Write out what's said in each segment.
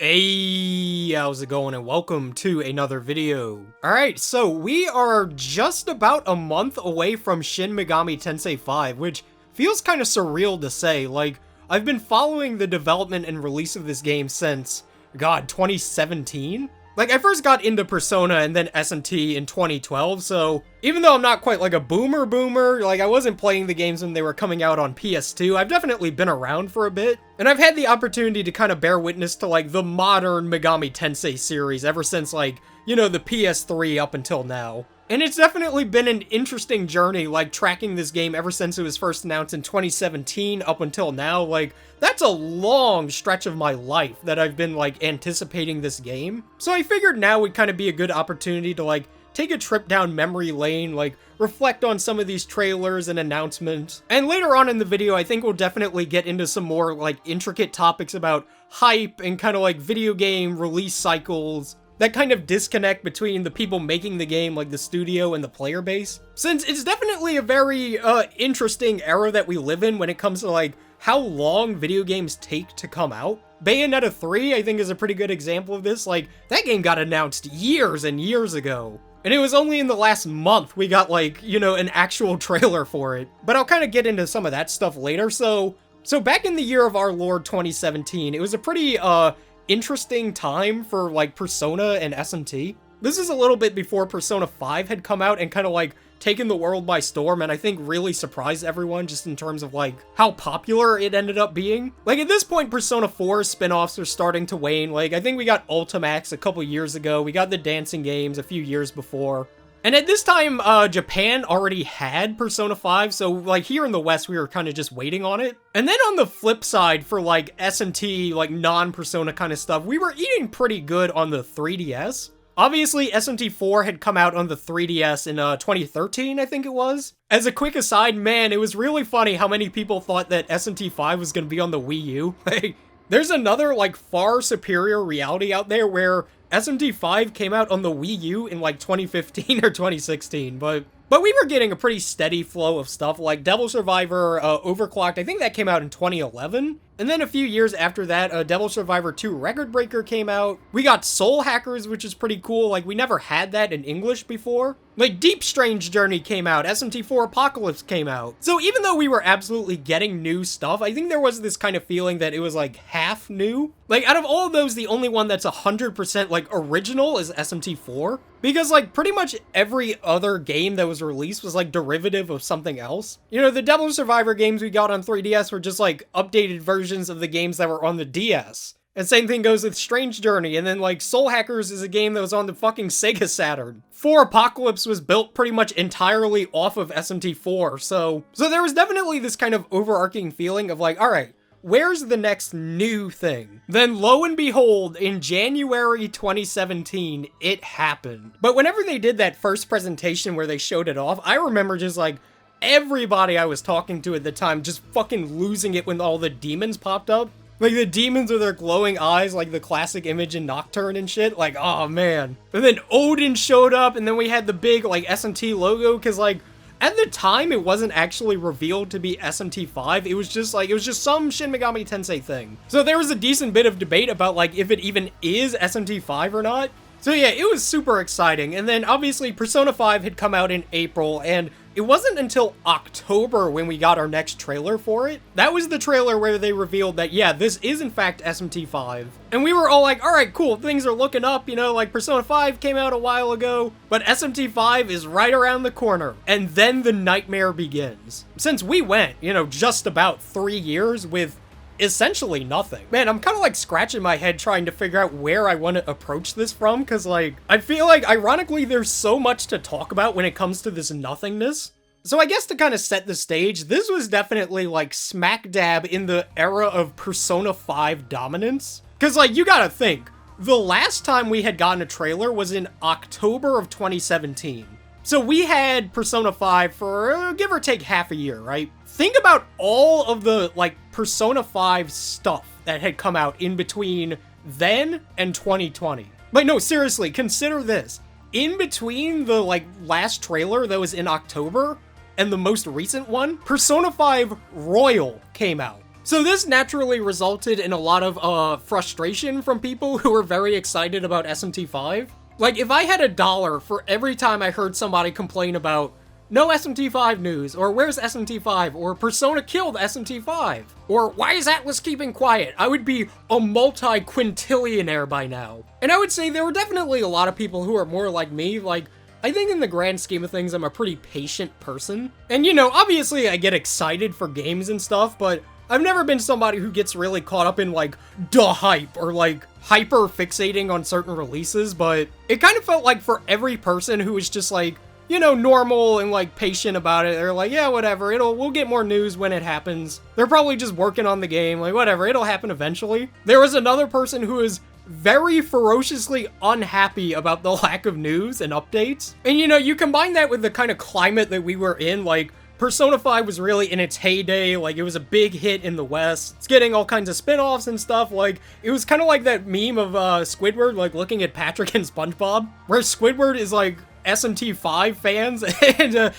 Hey, how's it going, and welcome to another video. Alright, so we are just about a month away from Shin Megami Tensei 5, which feels kind of surreal to say. Like, I've been following the development and release of this game since, God, 2017? Like, I first got into Persona and then SMT in 2012, so even though I'm not quite like a boomer, like I wasn't playing the games when they were coming out on PS2, I've definitely been around for a bit, and I've had the opportunity to kind of bear witness to like the modern Megami Tensei series ever since like, you know, the PS3 up until now. And it's definitely been an interesting journey, like, tracking this game ever since it was first announced in 2017 up until now. Like, that's a long stretch of my life that I've been, like, anticipating this game. So I figured now would kind of be a good opportunity to, like, take a trip down memory lane, like, reflect on some of these trailers and announcements. And later on in the video, I think we'll definitely get into some more, like, intricate topics about hype and kind of, like, video game release cycles. That kind of disconnect between the people making the game, like the studio, and the player base. Since it's definitely a very interesting era that we live in when it comes to like how long video games take to come out. Bayonetta 3, I think, is a pretty good example of this. Like, that game got announced years and years ago. And it was only in the last month we got, like, you know, an actual trailer for it. But I'll kind of get into some of that stuff later. So back in the year of our Lord 2017, it was a pretty, interesting time for like Persona and SMT. This is a little bit before Persona 5 had come out and kind of like taken the world by storm, and I think really surprised everyone just in terms of like how popular it ended up being. Like at this point, Persona 4 spin-offs are starting to wane. Like I think we got Ultimax a couple years ago, we got the dancing games a few years before. And at this time, Japan already had Persona 5, so, like, here in the West, we were kind of just waiting on it. And then on the flip side, for, like, SMT, like, non-Persona kind of stuff, we were eating pretty good on the 3DS. Obviously, SMT4 had come out on the 3DS in, 2013, I think it was. As a quick aside, man, it was really funny how many people thought that SMT5 was gonna be on the Wii U. Like, there's another, like, far superior reality out there where SMT5 came out on the Wii U in like 2015 or 2016, but we were getting a pretty steady flow of stuff like Devil Survivor, Overclocked. I think that came out in 2011. And then a few years after that, Devil Survivor 2 Record Breaker came out. We got Soul Hackers, which is pretty cool. Like, we never had that in English before. Like, Deep Strange Journey came out. SMT4 Apocalypse came out. So even though we were absolutely getting new stuff, I think there was this kind of feeling that it was, like, half new. Like, out of all of those, the only one that's 100%, like, original is SMT4. Because, like, pretty much every other game that was released was, like, derivative of something else. You know, the Devil Survivor games we got on 3DS were just, like, updated versions of the games that were on the DS. And same thing goes with Strange Journey, and then, like, Soul Hackers is a game that was on the fucking Sega Saturn. 4 Apocalypse was built pretty much entirely off of SMT4, so there was definitely this kind of overarching feeling of, like, alright, where's the next new thing? Then lo and behold, in January 2017, it happened. But whenever they did that first presentation where they showed it off, I remember just like, everybody I was talking to at the time just fucking losing it when all the demons popped up. Like, the demons with their glowing eyes, like the classic image in Nocturne and shit. Like, oh man. And then Odin showed up, and then we had the big, like, SMT logo, because, like, at the time, it wasn't actually revealed to be SMT5. It was just, like, some Shin Megami Tensei thing. So there was a decent bit of debate about, like, if it even is SMT5 or not. So yeah, it was super exciting. And then, obviously, Persona 5 had come out in April, and it wasn't until October when we got our next trailer for it. That was the trailer where they revealed that, yeah, this is in fact SMT5. And we were all like, alright, cool, things are looking up, you know, like Persona 5 came out a while ago, but SMT5 is right around the corner. And then the nightmare begins. Since we went, you know, just about 3 years with essentially nothing. Man, I'm kind of like scratching my head trying to figure out where I want to approach this from, because like, I feel like ironically there's so much to talk about when it comes to this nothingness. So I guess to kind of set the stage, this was definitely like smack dab in the era of Persona 5 dominance. Because like, you gotta think, the last time we had gotten a trailer was in October of 2017. So we had Persona 5 for give or take half a year, right? Think about all of the, like, Persona 5 stuff that had come out in between then and 2020. Like, no, seriously, consider this. In between the, like, last trailer that was in October and the most recent one, Persona 5 Royal came out. So this naturally resulted in a lot of frustration from people who were very excited about SMT5. Like, if I had $1 for every time I heard somebody complain about no SMT5 news, or where's SMT5, or Persona killed SMT5, or why is Atlas keeping quiet, I would be a multi-quintillionaire by now. And I would say there were definitely a lot of people who are more like me. Like, I think in the grand scheme of things, I'm a pretty patient person. And you know, obviously I get excited for games and stuff, but I've never been somebody who gets really caught up in like the hype or like hyper fixating on certain releases. But it kind of felt like for every person who was just like, you know, normal and like patient about it, they're like, yeah, whatever, we'll get more news when it happens. They're probably just working on the game, like whatever, it'll happen eventually. There was another person who is very ferociously unhappy about the lack of news and updates. And you know, you combine that with the kind of climate that we were in, like Persona 5 was really in its heyday, like it was a big hit in the West. It's getting all kinds of spin-offs and stuff, like it was kind of like that meme of Squidward like looking at Patrick and SpongeBob, where Squidward is like SMT5 fans and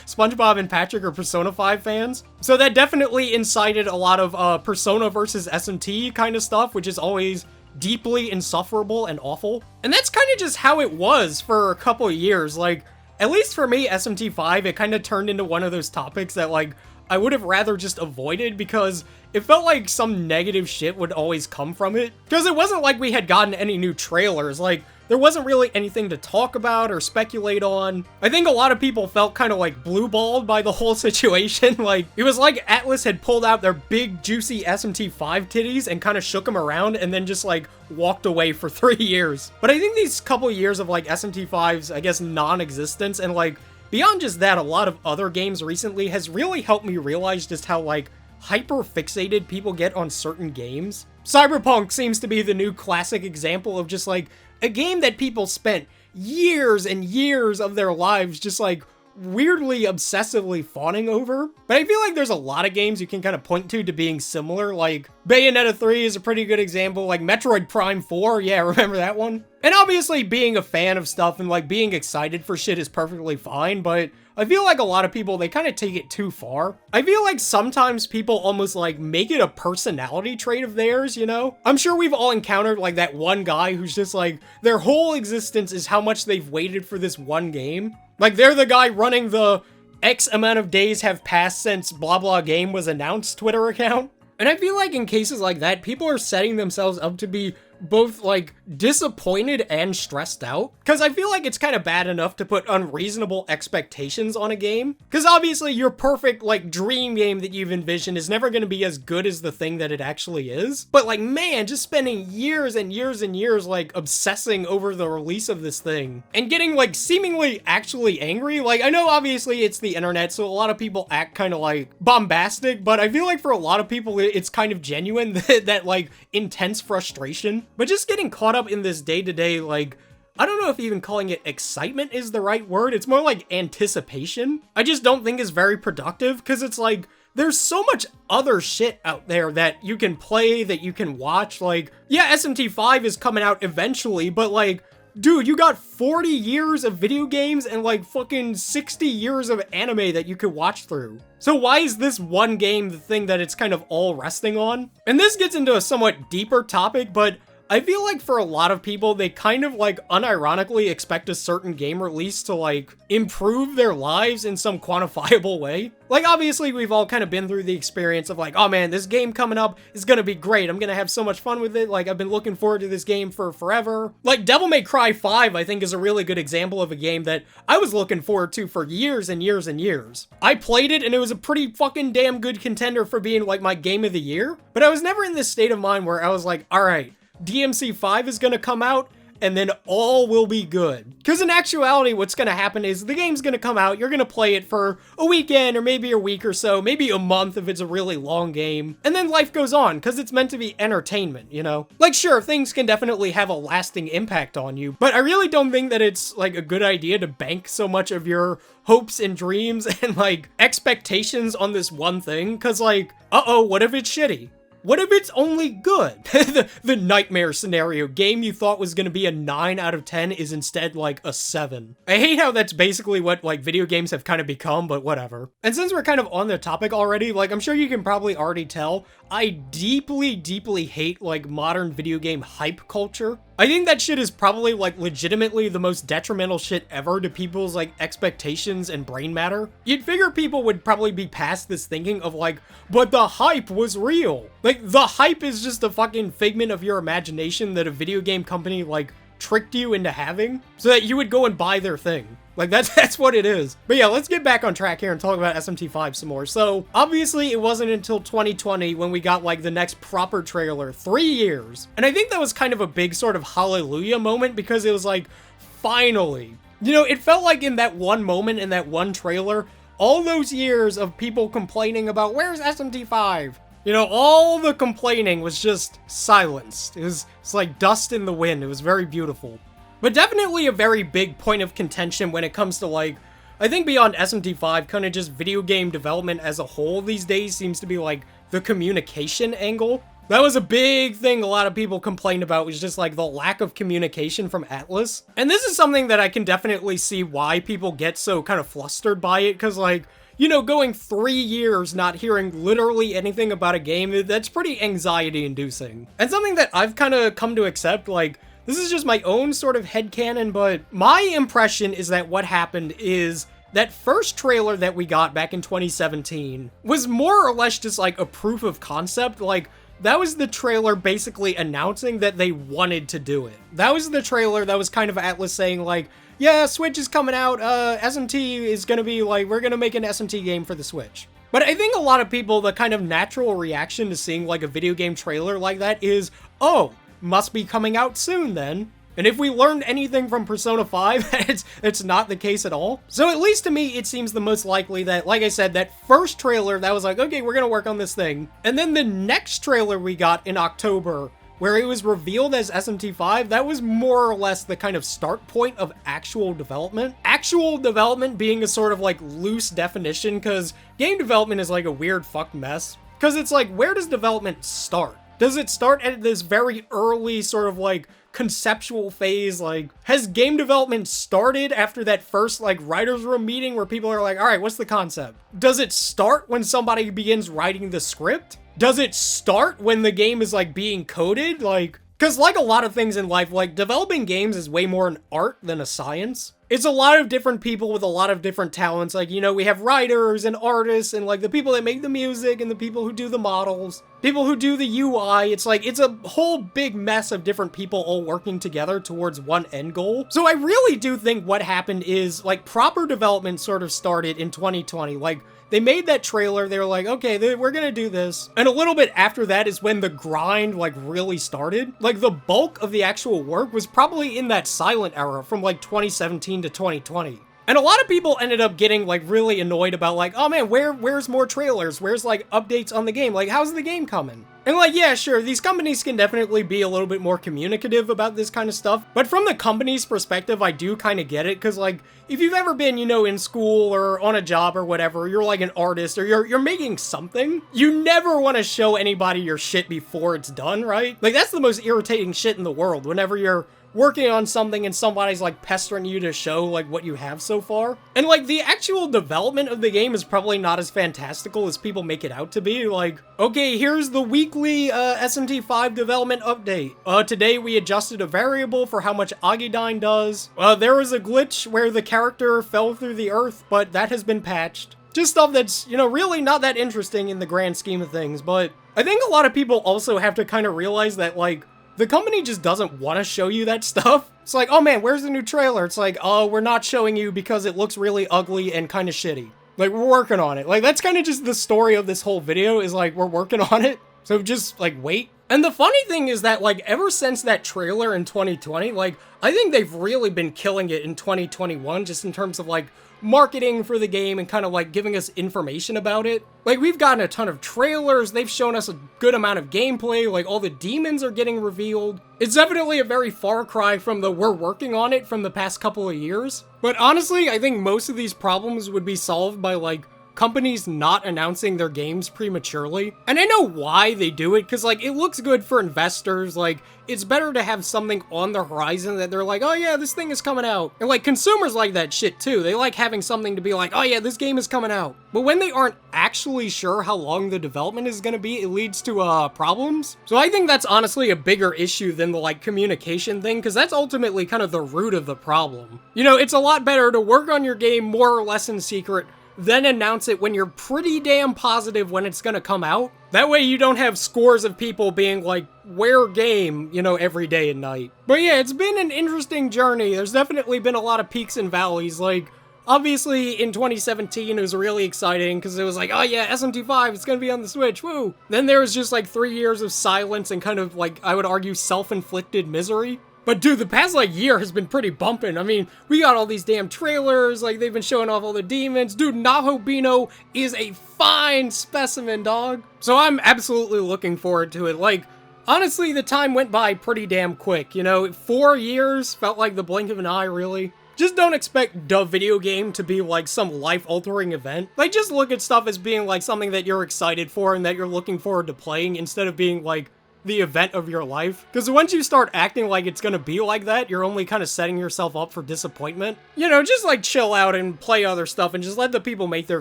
SpongeBob and Patrick are Persona 5 fans. So that definitely incited a lot of Persona versus SMT kind of stuff, which is always deeply insufferable and awful. And that's kind of just how it was for a couple of years. Like, at least for me, SMT5, it kind of turned into one of those topics that like I would have rather just avoided, because it felt like some negative shit would always come from it. Because it wasn't like we had gotten any new trailers, like there wasn't really anything to talk about or speculate on. I think a lot of people felt kind of like blue-balled by the whole situation. Like, it was like Atlas had pulled out their big, juicy SMT5 titties and kind of shook them around and then just like walked away for 3 years. But I think these couple years of like SMT5's, I guess, non-existence and like beyond just that, a lot of other games recently has really helped me realize just how like hyper-fixated people get on certain games. Cyberpunk seems to be the new classic example of just like a game that people spent years and years of their lives just like weirdly obsessively fawning over. But I feel like there's a lot of games you can kind of point to being similar. Like Bayonetta 3 is a pretty good example, like Metroid Prime 4, yeah, remember that one? And obviously being a fan of stuff and like being excited for shit is perfectly fine, but I feel like a lot of people, they kind of take it too far. I feel like sometimes people almost like make it a personality trait of theirs, you know? I'm sure we've all encountered like that one guy who's just like, their whole existence is how much they've waited for this one game. Like they're the guy running the X amount of days have passed since blah blah game was announced Twitter account. And I feel like in cases like that, people are setting themselves up to be both like disappointed and stressed out, because I feel like it's kind of bad enough to put unreasonable expectations on a game, because obviously your perfect like dream game that you've envisioned is never going to be as good as the thing that it actually is. But like, man, just spending years and years and years like obsessing over the release of this thing and getting like seemingly actually angry. Like, I know obviously it's the internet, so a lot of people act kind of like bombastic, but I feel like for a lot of people it's kind of genuine, that like intense frustration. But just getting caught up in this day-to-day, like, I don't know if even calling it excitement is the right word. It's more like anticipation. I just don't think is very productive, because it's like, there's so much other shit out there that you can play, that you can watch. Like, yeah, SMT5 is coming out eventually, but like, dude, you got 40 years of video games and like fucking 60 years of anime that you could watch through. So why is this one game the thing that it's kind of all resting on? And this gets into a somewhat deeper topic, but I feel like for a lot of people, they kind of like unironically expect a certain game release to like improve their lives in some quantifiable way. Like, obviously we've all kind of been through the experience of like, oh man, this game coming up is gonna be great. I'm gonna have so much fun with it. Like, I've been looking forward to this game for forever. Like Devil May Cry 5, I think, is a really good example of a game that I was looking forward to for years and years and years. I played it and it was a pretty fucking damn good contender for being like my game of the year. But I was never in this state of mind where I was like, all right, DMC5 is gonna come out, and then all will be good. Because in actuality, what's gonna happen is the game's gonna come out, you're gonna play it for a weekend, or maybe a week or so, maybe a month if it's a really long game, and then life goes on, because it's meant to be entertainment, you know? Like, sure, things can definitely have a lasting impact on you, but I really don't think that it's, like, a good idea to bank so much of your hopes and dreams and, like, expectations on this one thing, because, like, uh-oh, what if it's shitty? What if it's only good? The nightmare scenario. Game you thought was gonna be a 9 out of 10 is instead like a 7. I hate how that's basically what like video games have kind of become, but whatever. And since we're kind of on the topic already, like I'm sure you can probably already tell, I deeply hate like modern video game hype culture. I think that shit is probably like legitimately the most detrimental shit ever to people's like expectations and brain matter. You'd figure people would probably be past this thinking of like, but the hype was real. Like the hype is just a fucking figment of your imagination that a video game company like tricked you into having so that you would go and buy their thing. Like that's what it is. But yeah, let's get back on track here and talk about SMT5 some more. So obviously it wasn't until 2020 when we got like the next proper trailer, 3 years. And I think that was kind of a big sort of hallelujah moment because it was like, finally. You know, it felt like in that one moment, in that one trailer, all those years of people complaining about where's SMT5? You know, all the complaining was just silenced. It's like dust in the wind. It was very beautiful. But definitely a very big point of contention when it comes to like, I think beyond SMT5, kind of just video game development as a whole these days seems to be like the communication angle. That was a big thing a lot of people complained about, was just like the lack of communication from Atlas. And this is something that I can definitely see why people get so kind of flustered by it, because like, you know, going 3 years not hearing literally anything about a game, that's pretty anxiety inducing. And something that I've kind of come to accept, like, this is just my own sort of headcanon, but my impression is that what happened is that first trailer that we got back in 2017 was more or less just like a proof of concept. Like, that was the trailer basically announcing that they wanted to do it. That was the trailer that was kind of Atlas saying like, yeah, Switch is coming out, SMT is gonna be like, we're gonna make an SMT game for the Switch. But I think a lot of people, the kind of natural reaction to seeing like a video game trailer like that is, oh, must be coming out soon then. And if we learned anything from Persona 5, it's not the case at all. So at least to me, it seems the most likely that, like I said, that first trailer that was like, okay, we're gonna work on this thing. And then the next trailer we got in October, where it was revealed as SMT5, that was more or less the kind of start point of actual development. Actual development being a sort of like loose definition, because game development is like a weird fuck mess. Because it's like, where does development start? Does it start at this very early sort of like conceptual phase? Like, has game development started after that first like writer's room meeting where people are like, all right, what's the concept? Does it start when somebody begins writing the script? Does it start when the game is like being coded? Like, because like a lot of things in life, like developing games is way more an art than a science. It's a lot of different people with a lot of different talents. Like, you know, we have writers and artists and like the people that make the music and the people who do the models, people who do the UI. It's like, it's a whole big mess of different people all working together towards one end goal. So I really do think what happened is like proper development sort of started in 2020. Like, they made that trailer, they were like, okay, we're gonna do this. And a little bit after that is when the grind like really started. Like the bulk of the actual work was probably in that silent era from like 2017 to 2020. And a lot of people ended up getting like really annoyed about like, oh man, where's more trailers? Where's like updates on the game? Like, how's the game coming? And like, yeah, sure, these companies can definitely be a little bit more communicative about this kind of stuff. But from the company's perspective, I do kind of get it. Cause like, if you've ever been, you know, in school or on a job or whatever, you're like an artist or you're making something, you never want to show anybody your shit before it's done, right? Like, that's the most irritating shit in the world, whenever you're working on something and somebody's like pestering you to show like what you have so far. And like the actual development of the game is probably not as fantastical as people make it out to be. Like, okay, here's the weekly SMT5 development update. Today we adjusted a variable for how much Agidine does. There was a glitch where the character fell through the earth, but that has been patched. Just stuff that's, you know, really not that interesting in the grand scheme of things. But I think a lot of people also have to kind of realize that like, the company just doesn't want to show you that stuff. It's like, oh man, where's the new trailer? It's like, oh, we're not showing you because it looks really ugly and kind of shitty. Like, we're working on it. Like, that's kind of just the story of this whole video, is like, we're working on it. So just like, wait. And the funny thing is that like, ever since that trailer in 2020, like, I think they've really been killing it in 2021, just in terms of like, marketing for the game and kind of like giving us information about it. Like, we've gotten a ton of trailers, they've shown us a good amount of gameplay, like all the demons are getting revealed. It's definitely a very far cry from the we're working on it from the past couple of years. But honestly, I think most of these problems would be solved by like companies not announcing their games prematurely. And I know why they do it, because, like, it looks good for investors. Like, it's better to have something on the horizon that they're like, oh yeah, this thing is coming out. And, like, consumers like that shit too. They like having something to be like, oh yeah, this game is coming out. But when they aren't actually sure how long the development is gonna be, it leads to, problems. So I think that's honestly a bigger issue than the, like, communication thing, because that's ultimately kind of the root of the problem. You know, it's a lot better to work on your game more or less in secret, then announce it when you're pretty damn positive when it's gonna come out. That way you don't have scores of people being like, where game, you know, every day and night. But yeah, it's been an interesting journey. There's definitely been a lot of peaks and valleys. Like, obviously in 2017 it was really exciting because it was like, oh yeah, SMT5, it's gonna be on the Switch, woo! Then there was just like 3 years of silence and kind of like, I would argue, self-inflicted misery. But dude, the past, like, year has been pretty bumpin'. I mean, we got all these damn trailers, like, they've been showing off all the demons. Dude, Nahobino is a fine specimen, dog. So I'm absolutely looking forward to it. Like, honestly, the time went by pretty damn quick, you know? 4 years felt like the blink of an eye, really. Just don't expect the video game to be, like, some life-altering event. Like, just look at stuff as being, like, something that you're excited for and that you're looking forward to playing instead of being, like, the event of your life. Because once you start acting like it's gonna be like that, you're only kind of setting yourself up for disappointment. You know, just like chill out and play other stuff and just let the people make their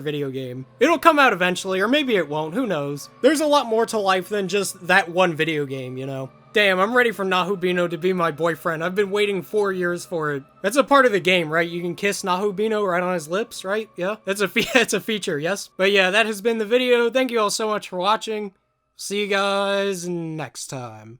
video game. It'll come out eventually, or maybe it won't, who knows. There's a lot more to life than just that one video game, you know? Damn, I'm ready for Nahobino to be my boyfriend. I've been waiting 4 years for it. That's a part of the game, right? You can kiss Nahobino right on his lips, right? Yeah, that's a feature, yes? But yeah, that has been the video. Thank you all so much for watching. See you guys next time.